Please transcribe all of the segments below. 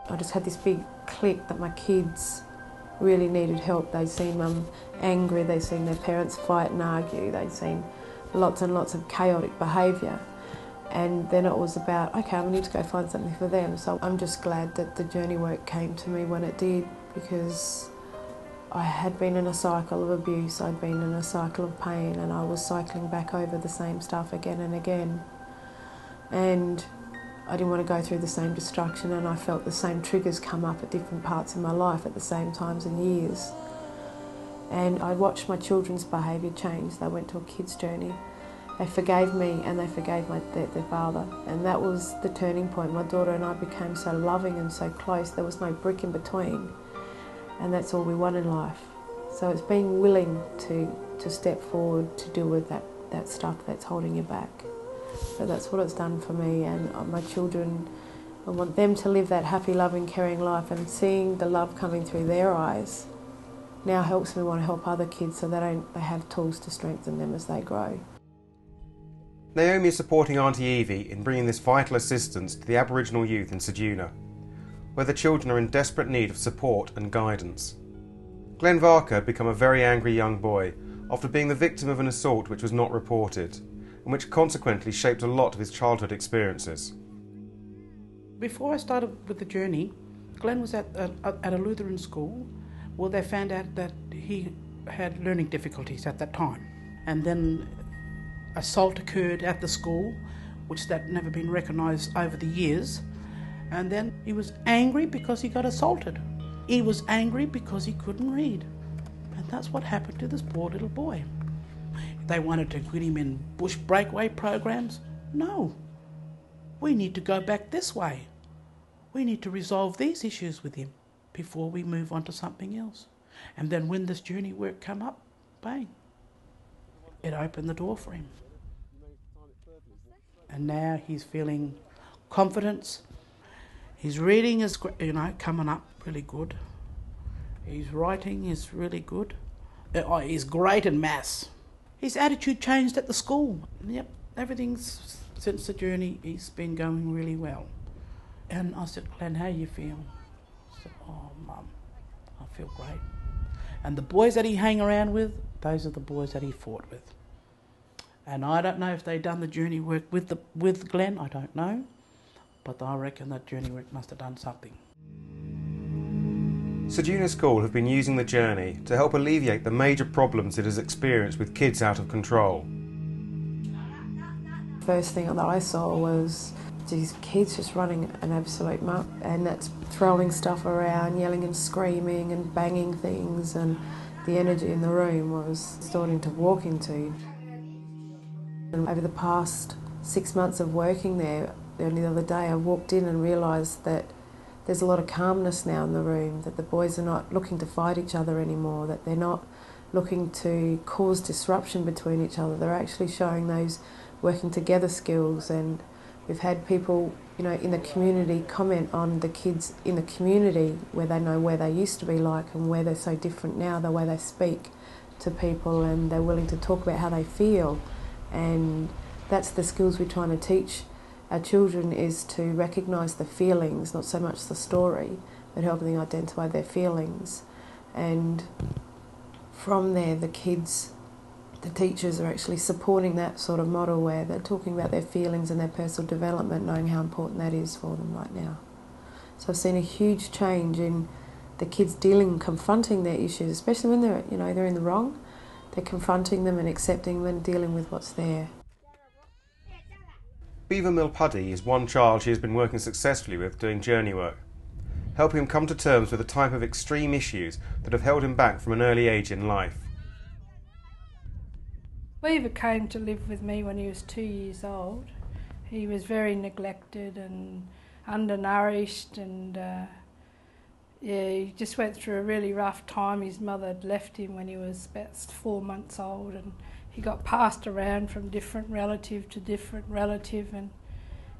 I just had this big click that my kids really needed help. They'd seen mum angry, they'd seen their parents fight and argue, they'd seen lots and lots of chaotic behaviour. And then it was about, okay, I need to go find something for them. So I'm just glad that the journey work came to me when it did, because I had been in a cycle of abuse, I'd been in a cycle of pain, and I was cycling back over the same stuff again and again. And I didn't want to go through the same destruction, and I felt the same triggers come up at different parts in my life at the same times and years. And I watched my children's behaviour change. They went to a kids' journey. They forgave me and they forgave their father. And that was the turning point. My daughter and I became so loving and so close. There was no brick in between. And that's all we want in life. So it's being willing to step forward to deal with that stuff that's holding you back. So that's what it's done for me, and my children, I want them to live that happy, loving, caring life, and seeing the love coming through their eyes now helps me want to help other kids so they have tools to strengthen them as they grow. Naomi is supporting Auntie Evie in bringing this vital assistance to the Aboriginal youth in Ceduna, where the children are in desperate need of support and guidance. Glenn Varker had become a very angry young boy after being the victim of an assault which was not reported, and which consequently shaped a lot of his childhood experiences. Before I started with the journey, Glenn was at a Lutheran school where they found out that he had learning difficulties at that time. And then assault occurred at the school, which had never been recognised over the years. And then he was angry because he got assaulted. He was angry because he couldn't read. And that's what happened to this poor little boy. They wanted to put him in bush breakaway programs. No. We need to go back this way. We need to resolve these issues with him before we move on to something else. And then when this journey work come up, bang, it opened the door for him. And now he's feeling confidence. His reading is, coming up really good. His writing is really good. He's great in maths. His attitude changed at the school. Yep, everything's, since the journey, he's been going really well. And I said, Glenn, how you feel? I said, oh, Mum, I feel great. And the boys that he hang around with, those are the boys that he fought with. And I don't know if they've done the journey work with Glenn, I don't know. But I reckon that journey work must have done something. Ceduna School have been using the journey to help alleviate the major problems it has experienced with kids out of control. First thing that I saw was these kids just running an absolute muck, and that's throwing stuff around, yelling and screaming and banging things, and the energy in the room was starting to walk into. And over the past 6 months of working there, only the other day I walked in and realised that there's a lot of calmness now in the room, that the boys are not looking to fight each other anymore, that they're not looking to cause disruption between each other. They're actually showing those working together skills, and we've had people, in the community comment on the kids in the community where they know where they used to be like and where they're so different now, the way they speak to people, and they're willing to talk about how they feel. And that's the skills we're trying to teach our children, is to recognise the feelings, not so much the story, but helping them identify their feelings. And from there, the teachers are actually supporting that sort of model where they're talking about their feelings and their personal development, knowing how important that is for them right now. So I've seen a huge change in the kids confronting their issues, especially when they're in the wrong. They're confronting them and accepting them and dealing with what's there. Beaver Mill Puddy is one child she has been working successfully with doing journey work, helping him come to terms with the type of extreme issues that have held him back from an early age in life. Beaver came to live with me when he was 2 years old. He was very neglected and undernourished, and he just went through a really rough time. His mother had left him when he was about 4 months old, and he got passed around from different relative to different relative, and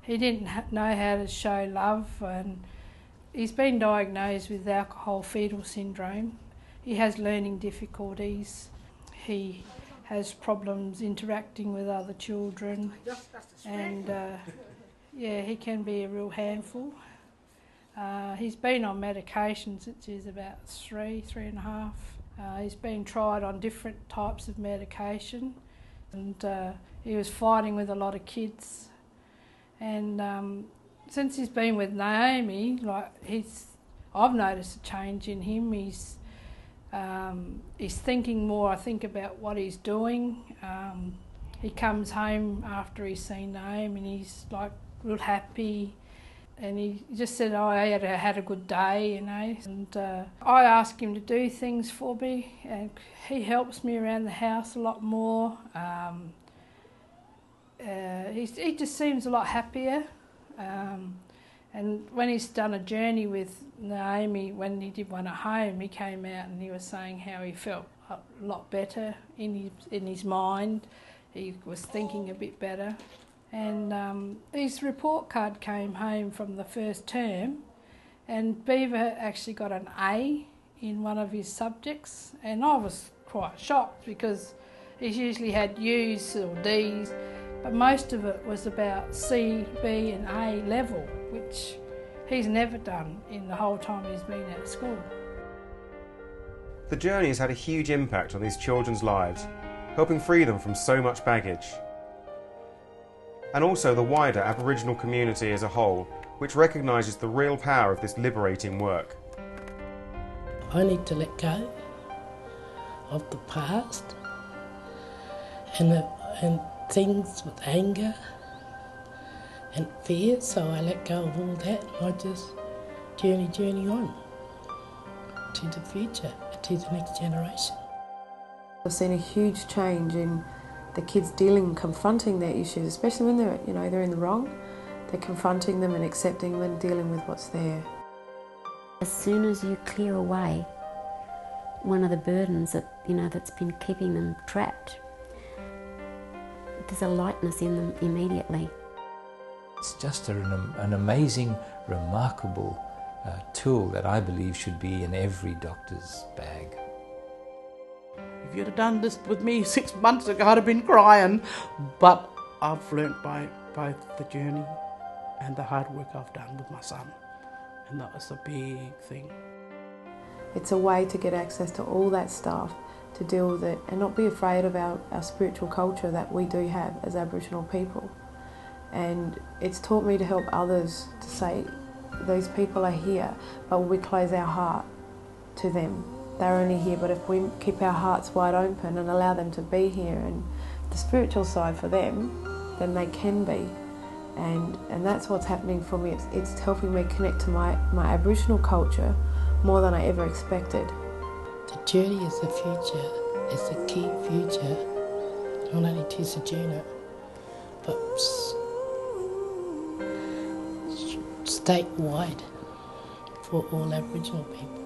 he didn't know how to show love. And he's been diagnosed with alcohol fetal syndrome. He has learning difficulties. He has problems interacting with other children, and he can be a real handful. He's been on medication since he was about 3.5. He's been tried on different types of medication, and he was fighting with a lot of kids. And since he's been with Naomi, I've noticed a change in him. He's thinking more, I think, about what he's doing. He comes home after he's seen Naomi and he's like real happy. And he just said, oh, I had a good day, you know. And I ask him to do things for me, and he helps me around the house a lot more. He just seems a lot happier. And when he's done a journey with Naomi, when he did one at home, he came out and he was saying how he felt a lot better in his mind. He was thinking a bit better. And his report card came home from the first term, and Beaver actually got an A in one of his subjects, and I was quite shocked because he's usually had U's or D's, but most of it was about C, B and A level, which he's never done in the whole time he's been at school. The journey has had a huge impact on these children's lives, helping free them from so much baggage. And also the wider Aboriginal community as a whole, which recognises the real power of this liberating work. I need to let go of the past and things with anger and fear, so I let go of all that and I just journey on to the future, to the next generation. I've seen a huge change in the kids confronting their issues, especially when they're in the wrong. They're confronting them and accepting them and dealing with what's there. As soon as you clear away one of the burdens that's been keeping them trapped, there's a lightness in them immediately. It's just an amazing, remarkable tool that I believe should be in every doctor's bag. If you'd have done this with me 6 months ago, I'd have been crying. But I've learnt by both the journey and the hard work I've done with my son. And that was a big thing. It's a way to get access to all that stuff, to deal with it and not be afraid of our spiritual culture that we do have as Aboriginal people. And it's taught me to help others to say, those people are here, but we close our heart to them. They're only here, but if we keep our hearts wide open and allow them to be here and the spiritual side for them, then they can be. And that's what's happening for me. It's helping me connect to my Aboriginal culture more than I ever expected. The journey is the future, is the key future, not only to Ceduna, but statewide for all Aboriginal people.